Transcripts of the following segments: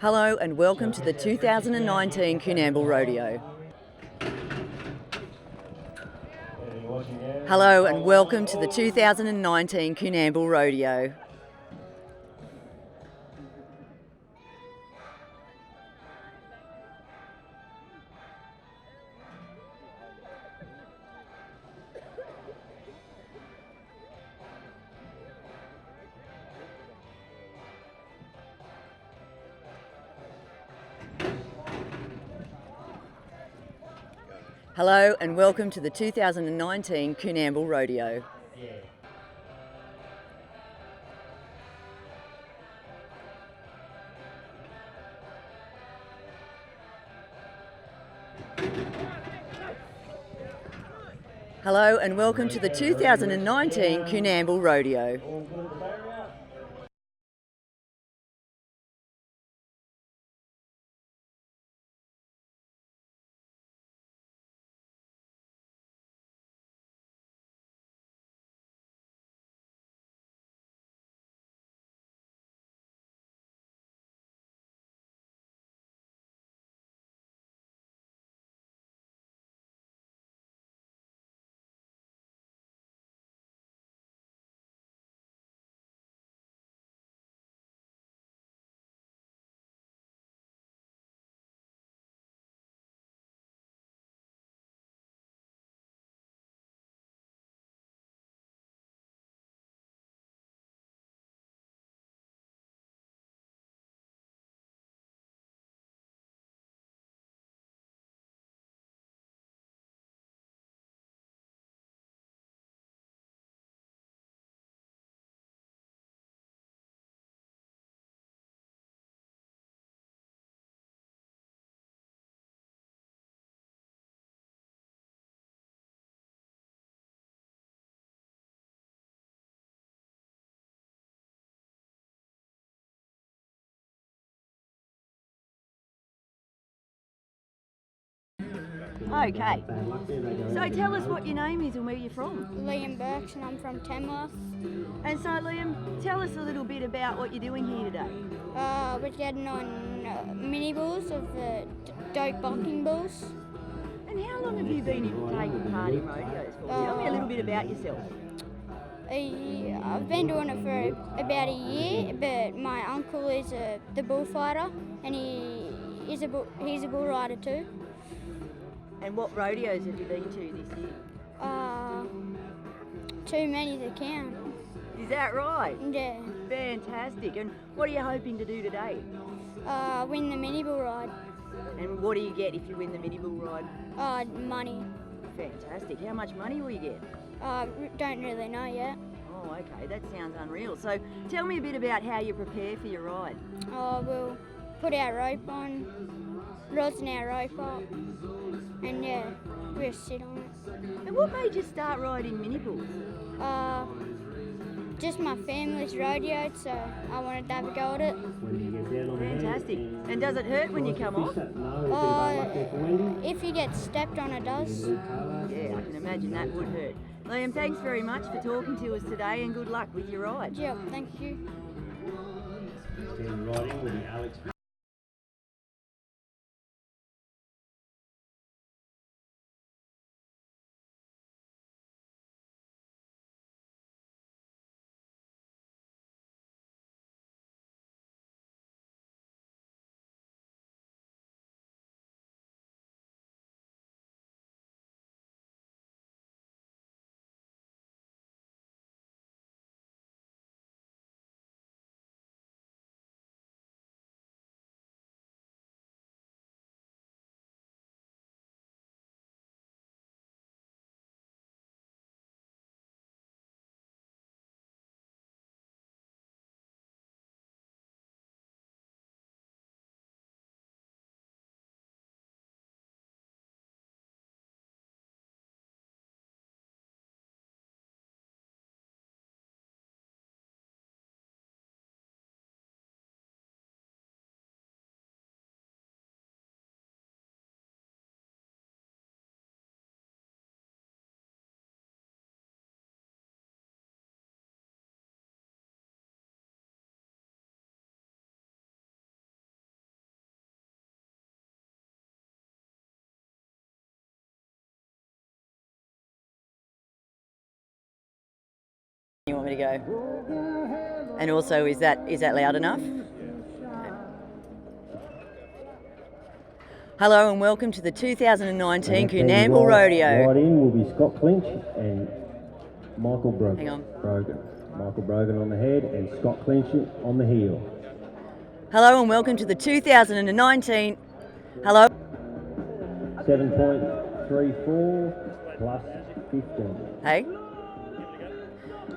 Hello and welcome to the 2019 Coonamble Rodeo. Hello and welcome to the 2019 Coonamble Rodeo. Hello and welcome to the 2019 Coonamble Rodeo. Hello and welcome to the 2019 Coonamble Rodeo. Okay, so tell us what your name is and where you're from. Liam Burks and I'm from Tamworth. And so Liam, tell us a little bit about what you're doing here today. We're getting on mini bulls of the dope bucking bulls. And how long have you been taking part in rodeos for? Tell me a little bit about yourself. I've been doing it for about a year, but my uncle is the bullfighter and he's a bull rider too. And what rodeos have you been to this year? Too many to count. Is that right? Yeah. Fantastic. And what are you hoping to do today? Win the mini bull ride. And what do you get if you win the mini bull ride? Money. Fantastic. How much money will you get? Don't really know yet. Oh, okay. That sounds unreal. So tell me a bit about how you prepare for your ride. We'll put our rope on, rosin our rope up, and yeah, we'll sit on it. And what made you start riding mini bulls? Just my family's rodeoed, so I wanted to have a go at it. Fantastic. And does it hurt when you come off? If you get stepped on, it does. Yeah, I can imagine that would hurt. Liam, thanks very much for talking to us today and good luck with your ride. Yeah, thank you. Riding with Alex. You want me to go? And also, is that loud enough? Hello and welcome to the 2019 Coonamble Rodeo. Right in will be Scott Clinch and Michael Brogan. Hang on. Michael Brogan on the head and Scott Clinch on the heel. Hello and welcome to the 2019. Hello. 7.34 plus 15. Hey.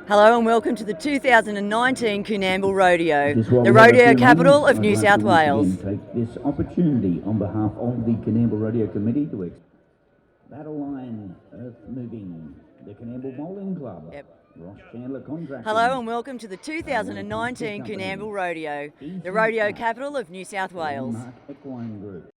Hello and welcome to the 2019 Coonamble Rodeo, the rodeo capital of New South Wales. Take this opportunity on behalf of the Coonamble Rodeo Committee to Battle Line, Earth Moving, the Coonamble Bowling Club, Yep. Ross Chandler Contracting. Hello and welcome to the 2019 Coonamble Rodeo, the rodeo capital of New South Wales. Mark Equine Group.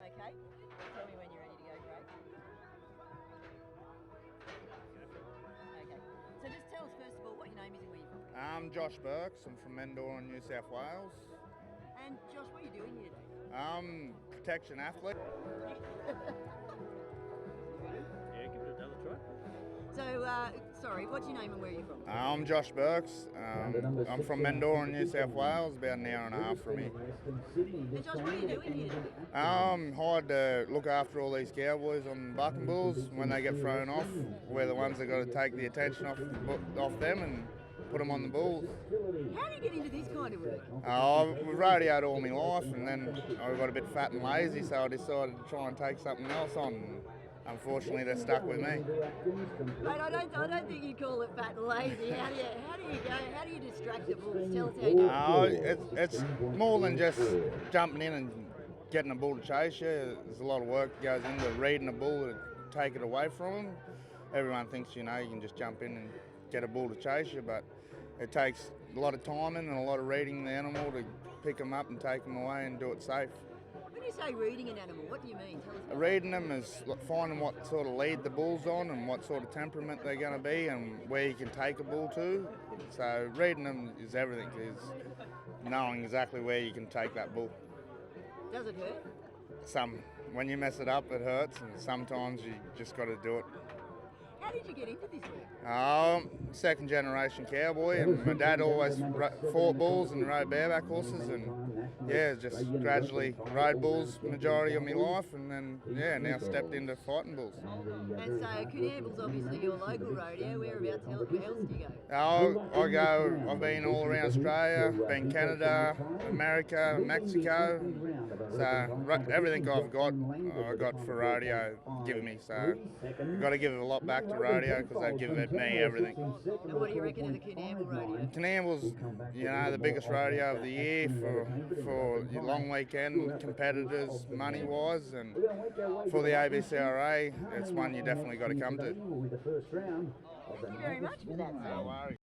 Okay, tell me when you're ready to go, Craig. Okay, so just tell us first of all what your name is and where you're from. I'm Josh Burks. I'm from Mendora in New South Wales. And Josh, what are you doing here today? I'm protection athlete. So, sorry, what's your name and where are you from? I'm Josh Burks. I'm from Mendora in New South Wales, about an hour and a half from here. And Josh, what are you doing here today? Hired to look after all these cowboys on bucking bulls when they get thrown off. We're the ones that got to take the attention off them and put them on the bulls. How do you get into this kind of work? We've rodeoed all my life, and then I got a bit fat and lazy, so I decided to try and take something else on. Unfortunately, they're stuck with me. Mate, I don't think you'd call it fat and lazy. How do you distract the bulls? Tell us how you do it. It's more than just jumping in and getting a bull to chase you. There's a lot of work that goes into reading a bull to take it away from them. Everyone thinks, you can just jump in and get a bull to chase you, but it takes a lot of timing and a lot of reading the animal to pick them up and take them away and do it safe. When you say reading an animal, what do you mean? Tell us. Reading them is finding what sort of lead the bull's on and what sort of temperament they're going to be and where you can take a bull to. So reading them is everything, is knowing exactly where you can take that bull. Does it hurt? When you mess it up, it hurts, and sometimes you just got to do it. How did you get into this work? Second generation cowboy, and my dad always fought bulls and rode bareback horses, and yeah, just gradually rode bulls majority of my life, and then now stepped into fighting bulls. And so Coonamble's obviously your local rodeo. Whereabouts else do you go? I've been all around Australia, been Canada, America, Mexico. So everything I've got, I got for rodeo given me. So I've got to give a lot back to rodeo because they've given me everything. And what do you reckon of the Coonamble rodeo? Coonamble's, the biggest rodeo of the year for your long weekend competitors, money-wise, and for the ABCRA, it's one you definitely got to come to. Thank you very much for that, sir. No worries.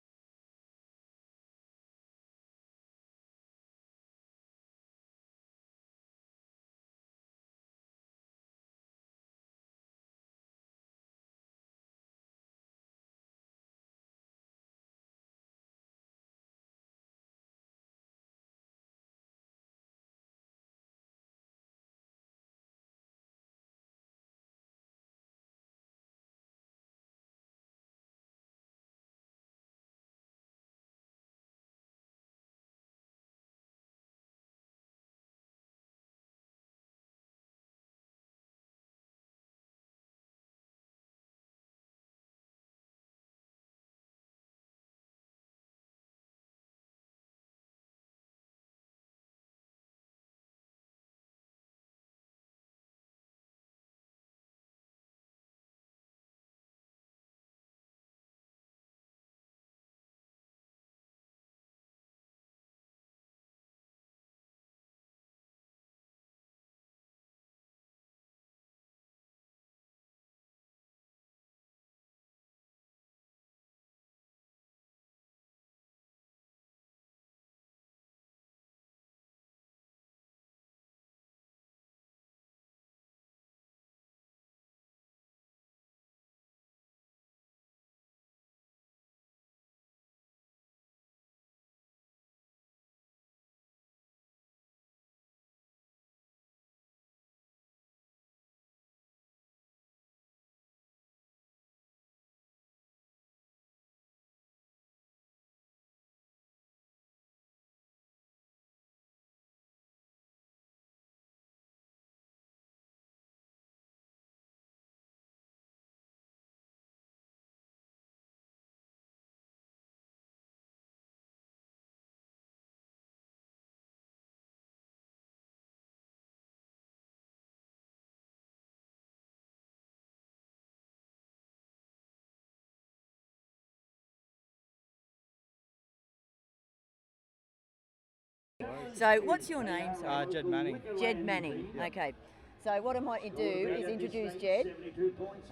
So, what's your name? Jed Manning. Jed Manning. Okay. So, what I might do is introduce Jed.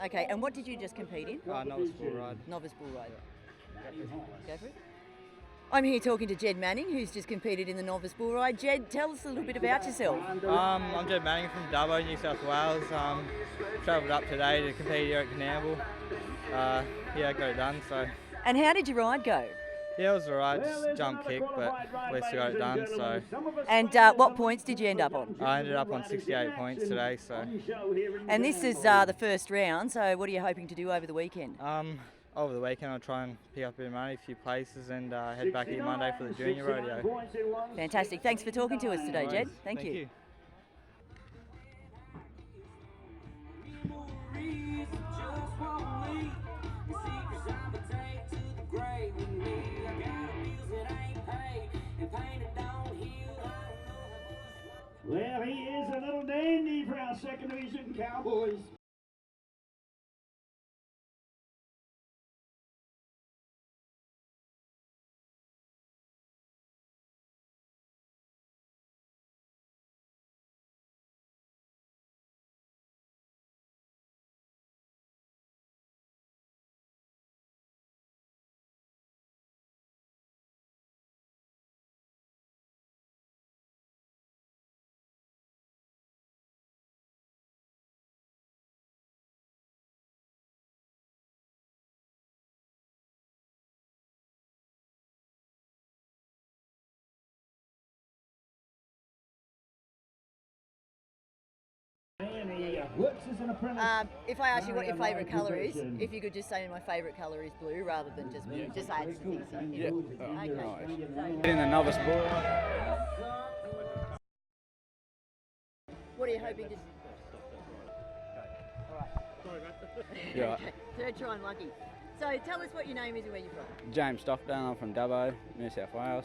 Okay. And what did you just compete in? Novice bull ride. Novice bull ride. Go for it. I'm here talking to Jed Manning, who's just competed in the novice bull ride. Jed, tell us a little bit about yourself. I'm Jed Manning from Dubbo, New South Wales. Travelled up today to compete here at Coonamble. Got it done. So. And how did your ride go? Yeah, it was alright, just jump kick, but at least I got it done. So. And what points did you end up on? I ended up on 68 points today. So. And this is the first round. So what are you hoping to do over the weekend? Over the weekend, I'll try and pick up a bit of money, a few places, and head back here Monday for the junior rodeo. Fantastic. Thanks for talking to us today, Jed. Thank you. Well, he is a little dandy for our second division Cowboys. If I ask you what your favourite colour is, if you could just say my favourite colour is blue rather than just blue, just add some things in. Yeah. Okay. In the novice bull ride. Yeah. Okay, third try and lucky. So tell us what your name is and where you're from. James Stockdale, I'm from Dubbo, New South Wales.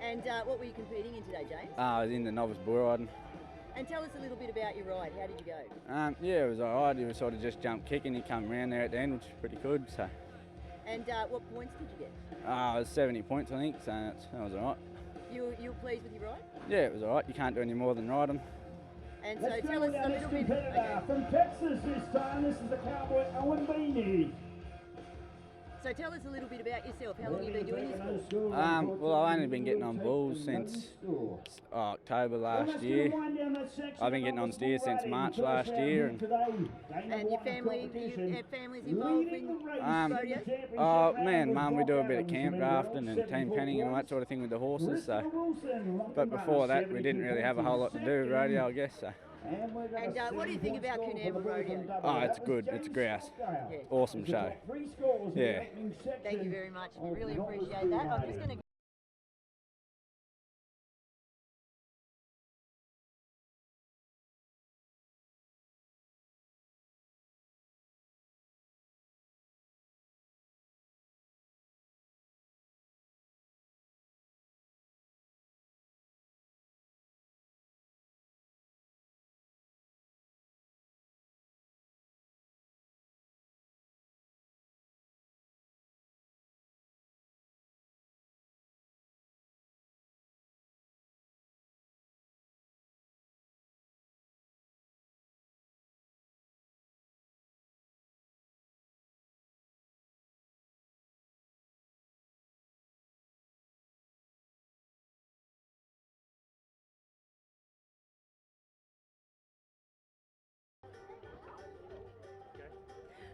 And what were you competing in today, James? I was in the novice bull riding. And tell us a little bit about your ride. How did you go? Yeah, it was alright. It was sort of just jump kicking. He come around there at the end, which was pretty good. So, And what points did you get? it was 70 points, I think. So that was alright. You were pleased with your ride? Yeah, it was alright. You can't do any more than ride 'em. And so Let's tell go us with a our next little bit. competitor Okay. from Texas this time. This is the cowboy Owen Beanie. So tell us a little bit about yourself. How long have you been doing this for? Well, I've only been getting on bulls since October last year. I've been getting on steers since March last year. And your family, do you have families involved in rodeos? Me and Mum, we do a bit of camp drafting and team penning and all that sort of thing with the horses. So, but before that, we didn't really have a whole lot to do with rodeo, I guess. So. And what do you think about Coonamble Rodeo? Oh, it's good. It's a grouse. Yeah. Awesome show. Yeah. Thank you very much. We really appreciate that. I'm just going to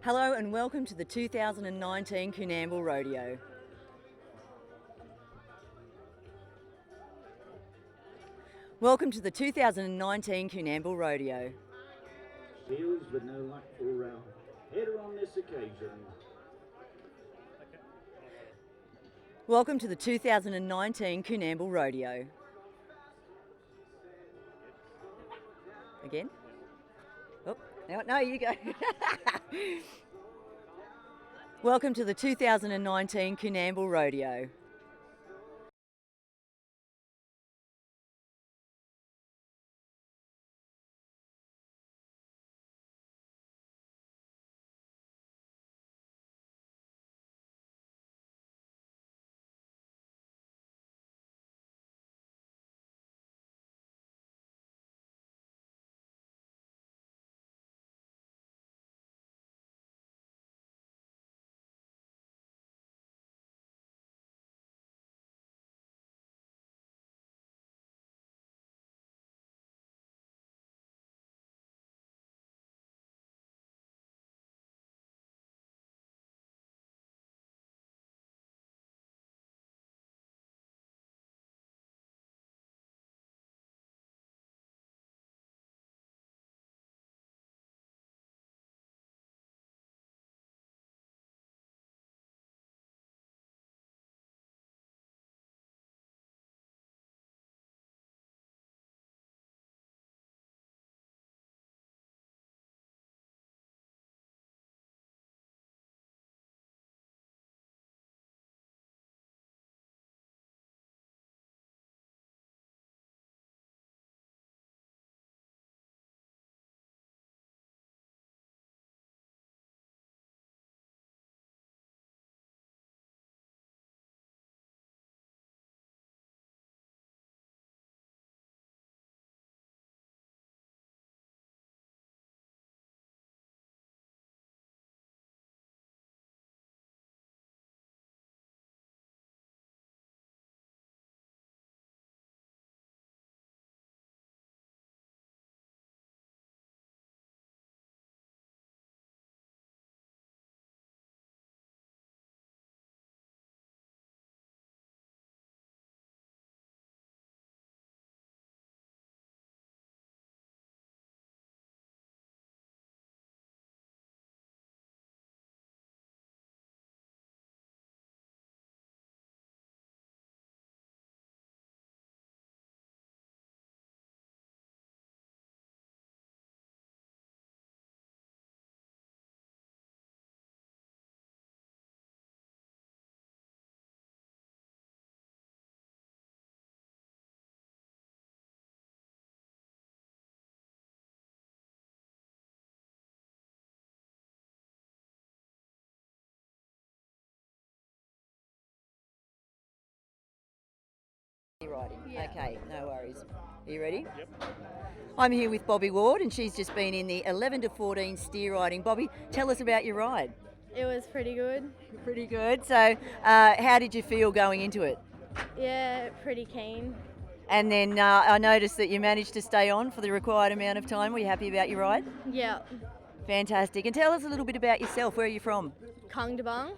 Hello and welcome to the 2019 Coonamble Rodeo. Welcome to the 2019 Coonamble Rodeo. Steelers with no luck for header on this occasion. Welcome to the 2019 Coonamble Rodeo. Again? Oh, no, you go. Welcome to the 2019 Coonamble Rodeo. riding? Yeah. Okay, no worries. Are you ready? Yep. I'm here with Bobby Ward, and she's just been in the 11 to 14 steer riding. Bobby, tell us about your ride. It was pretty good. Pretty good. So, how did you feel going into it? Yeah, pretty keen. And then I noticed that you managed to stay on for the required amount of time. Were you happy about your ride? Yeah. Fantastic. And tell us a little bit about yourself. Where are you from? Kongdabang.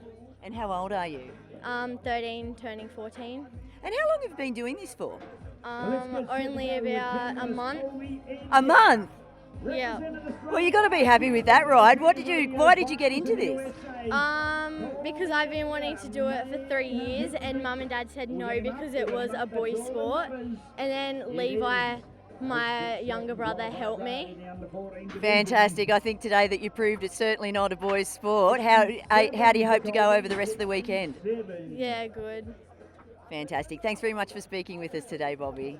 And how old are you? 13, turning 14. And how long have you been doing this for? Only about a month. A month? Yeah. Well, you got to be happy with that ride. Why did you get into this? Because I've been wanting to do it for 3 years, and Mum and Dad said no because it was a boys' sport. And then Levi, my younger brother, helped me. Fantastic. I think today that you proved it's certainly not a boys' sport. How do you hope to go over the rest of the weekend? Yeah, good. Fantastic. Thanks very much for speaking with us today, Bobby.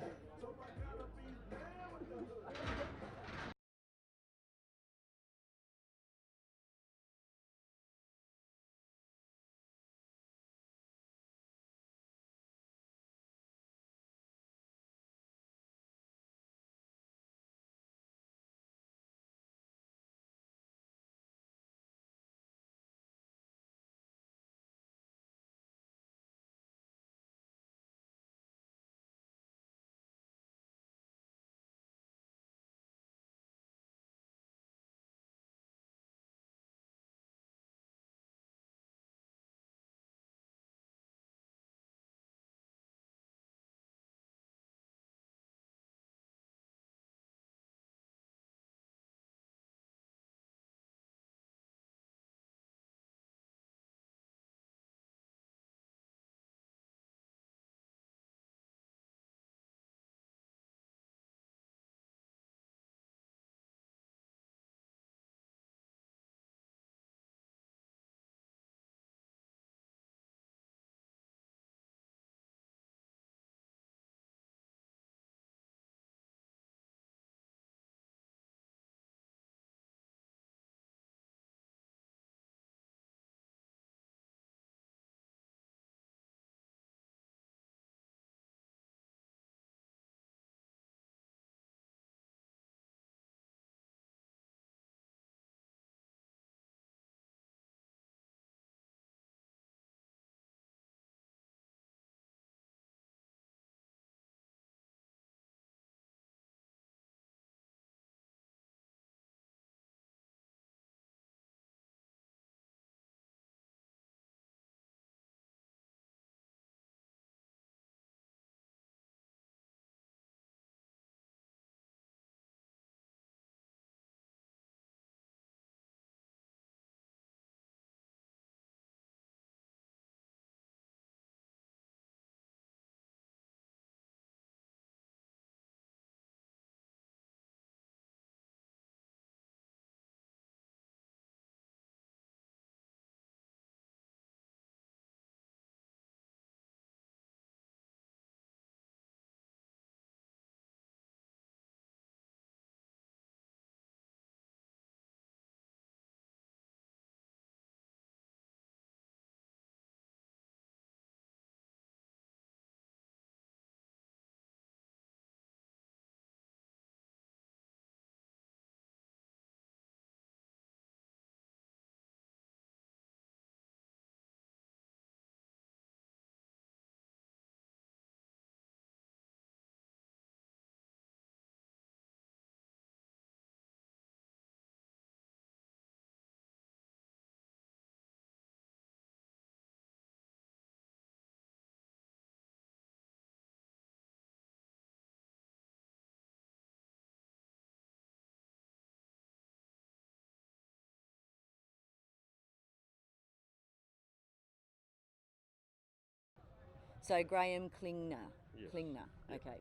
So Graham Klingner. Yes. Klingner. Okay.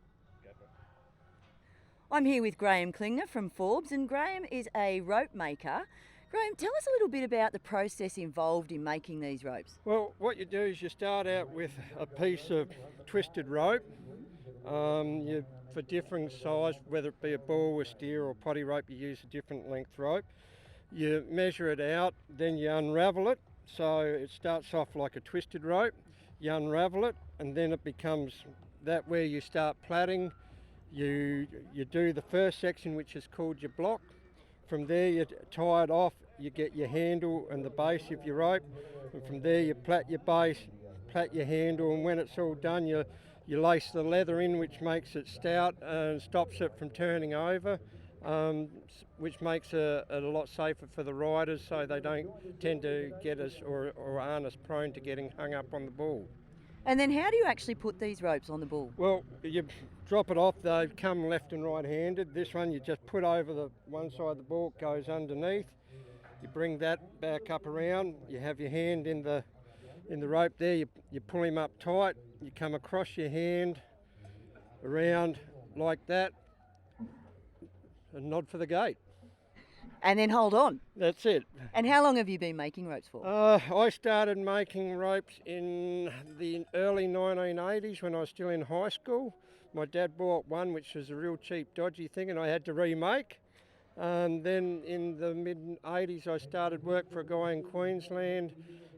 I'm here with Graham Klingner from Forbes, and Graham is a rope maker. Graham, tell us a little bit about the process involved in making these ropes. Well, what you do is you start out with a piece of twisted rope. For different size, whether it be a bull, a steer or potty rope, you use a different length rope. You measure it out, then you unravel it. So it starts off like a twisted rope. You unravel it, and then it becomes that where you start plaiting, you do the first section, which is called your block. From there you tie it off, you get your handle and the base of your rope, and from there you plait your base, plait your handle, and when it's all done you lace the leather in, which makes it stout and stops it from turning over, which makes it a lot safer for the riders, so they don't tend to get us or aren't as prone to getting hung up on the bull. And then how do you actually put these ropes on the bull? Well, you drop it off, they come left and right handed. This one you just put over the one side of the bull, it goes underneath. You bring that back up around, you have your hand in the rope there, you pull him up tight, you come across your hand around like that and nod for the gate. And then hold on. That's it. And how long have you been making ropes for? I started making ropes in the early 1980s when I was still in high school. My dad bought one which was a real cheap dodgy thing and I had to remake. And then in the mid-80s I started work for a guy in Queensland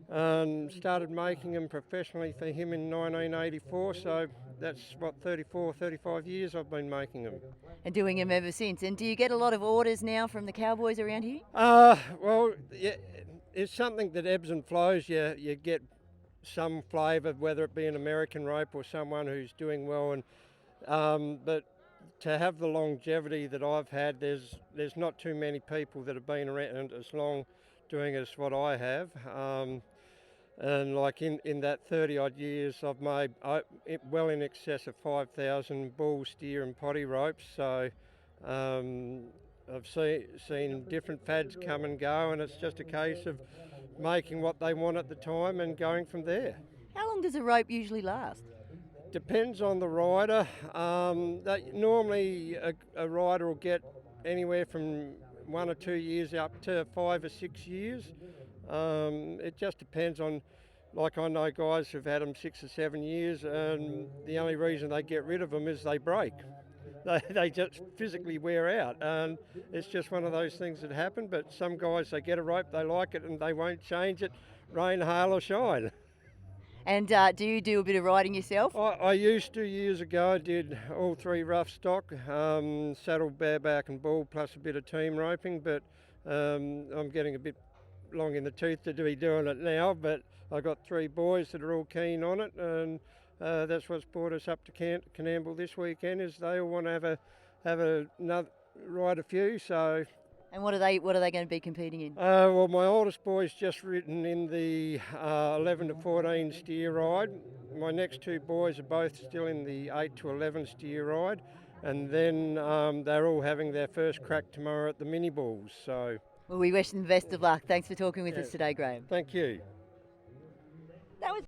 and started making them professionally for him in 1984, so that's what, 35 years I've been making them. And doing them ever since. And do you get a lot of orders now from the cowboys around here? Well, yeah, it's something that ebbs and flows. You get some flavour, whether it be an American rope or someone who's doing well, and but to have the longevity that I've had, there's not too many people that have been around as long doing it as what I have. And like in that 30 odd years I've made well in excess of 5,000 bull, steer and potty ropes, so I've seen different fads come and go, and it's just a case of making what they want at the time and going from there. How long does a rope usually last? Depends on the rider. Normally a rider will get anywhere from 1 or 2 years up to 5 or 6 years. It just depends on, like I know guys who've had them 6 or 7 years and the only reason they get rid of them is they break. They just physically wear out, and it's just one of those things that happen, but some guys, they get a rope, they like it and they won't change it, rain, hail or shine. And do you do a bit of riding yourself? I used to years ago. I did all 3 rough stock, saddle, bareback and bull, plus a bit of team roping, but I'm getting a bit long in the tooth to be doing it now, but I've got 3 boys that are all keen on it, and that's what's brought us up to Coonamble this weekend, is they all want to have another ride a few, so. And what are they going to be competing in? Well, my oldest boy's just ridden in the 11 to 14 steer ride. My next 2 boys are both still in the 8 to 11 steer ride, and then they're all having their first crack tomorrow at the mini bulls. So. Well, we wish them the best of luck. Thanks for talking with us today, Graham. Thank you. That was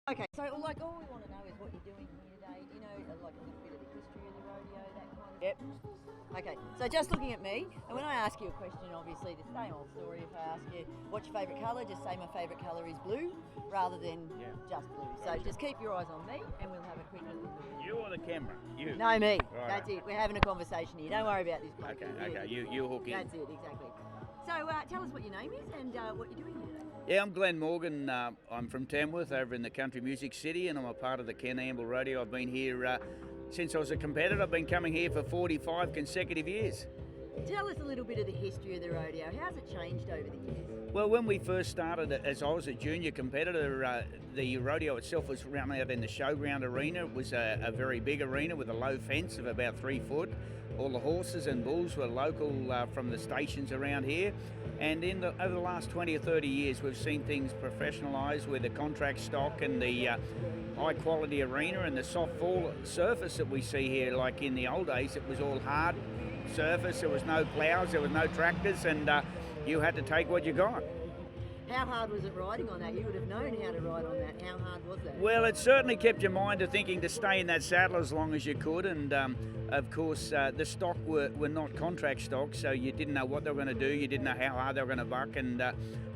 Okay, so like all we want to know is what you're doing here today. Do you know like a little bit of the history of the rodeo, that kind of? Yep. Okay, so just looking at me, and when I ask you a question, obviously the same old story. If I ask you what's your favourite colour, just say my favourite colour is blue, rather than just blue. So just keep your eyes on me, and we'll have a quick look. You or the camera? You. No, me. Right. That's it. We're having a conversation here. Don't worry about this. Bloke. Okay. You hook in. That's it, exactly. So tell us what your name is and what you're doing here today. Yeah, I'm Glenn Morgan. I'm from Tamworth, over in the Country Music City, and I'm a part of the Canamble Rodeo. I've been here since I was a competitor. I've been coming here for 45 consecutive years. Tell us a little bit of the history of the rodeo. How's it changed over the years? Well, when we first started, as I was a junior competitor, the rodeo itself was run out in the showground arena. It was a very big arena with a low fence of about 3 foot. All the horses and bulls were local from the stations around here. And over the last 20 or 30 years, we've seen things professionalised with the contract stock and the high quality arena and the soft fall surface that we see here. Like in the old days, it was all hard surface. There was no ploughs, there was no tractors, and you had to take what you got. How hard was it riding on that? You would have known how to ride on that. How hard was that? Well, it certainly kept your mind to thinking to stay in that saddle as long as you could, and of course the stock were not contract stock, so you didn't know what they were going to do, you didn't know how hard they were going to buck, and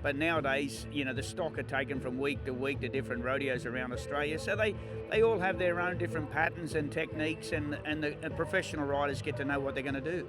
but nowadays, you know, the stock are taken from week to week to different rodeos around Australia, so they all have their own different patterns and techniques, and the professional riders get to know what they're going to do.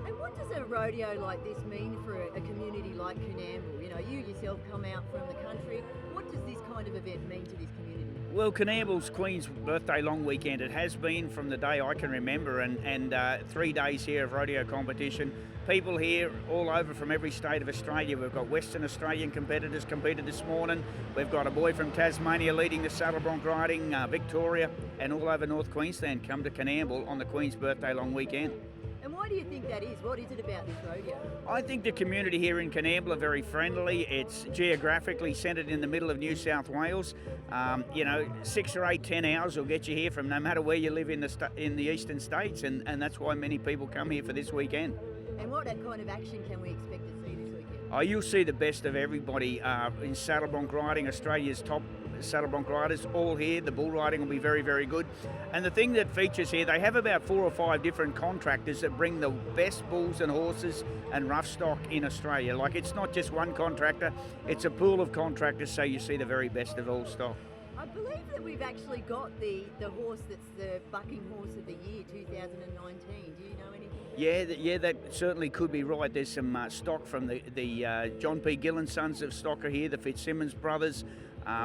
And what does a rodeo like this mean for a community like Canamble? You know, you yourself come out from the country. What does this kind of event mean to this community? Well, Canamble's Queen's Birthday Long Weekend, it has been from the day I can remember, and 3 days here of rodeo competition. People here all over from every state of Australia. We've got Western Australian competitors competed this morning. We've got a boy from Tasmania leading the saddle bronc riding, Victoria, and all over North Queensland come to Canamble on the Queen's Birthday Long Weekend. And why do you think that is? What is it about this rodeo? I think the community here in Canamble are very friendly. It's geographically centred in the middle of New South Wales. You know, 6 or 8, 10 hours will get you here from no matter where you live in the eastern states, and that's why many people come here for this weekend. And what kind of action can we expect to see this weekend? Oh, you'll see the best of everybody in saddle bronc riding. Australia's top saddle bronc riders all here. The bull riding will be very, very good. And the thing that features here, they have about 4 or 5 different contractors that bring the best bulls and horses and rough stock in Australia. Like, it's not just one contractor, it's a pool of contractors, so you see the very best of all stock. I believe that we've actually got the horse that's the bucking horse of the year 2019. Do you know anything? Yeah, that certainly could be right. There's some stock from the John P. Gillen Sons of stock are here, the Fitzsimmons brothers.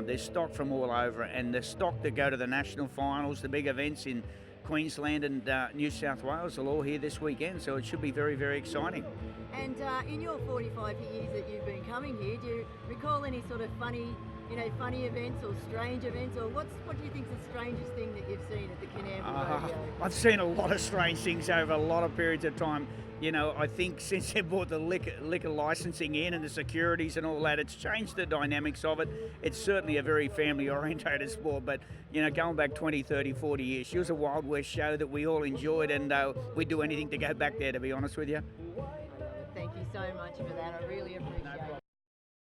There's stock from all over, and the stock that go to the national finals, the big events in Queensland and New South Wales are all here this weekend, so it should be very, very exciting. And in your 45 years that you've been coming here, do you recall any sort of funny events or strange events, or what do you think is the strangest thing that you've seen at the Canamble rodeo? I've seen a lot of strange things over a lot of periods of time. You know, I think since they brought the liquor licensing in and the securities and all that, it's changed the dynamics of it. It's certainly a very family-orientated sport, but, you know, going back 20, 30, 40 years, it was a Wild West show that we all enjoyed, and we'd do anything to go back there, to be honest with you. Thank you so much for that. I really appreciate it.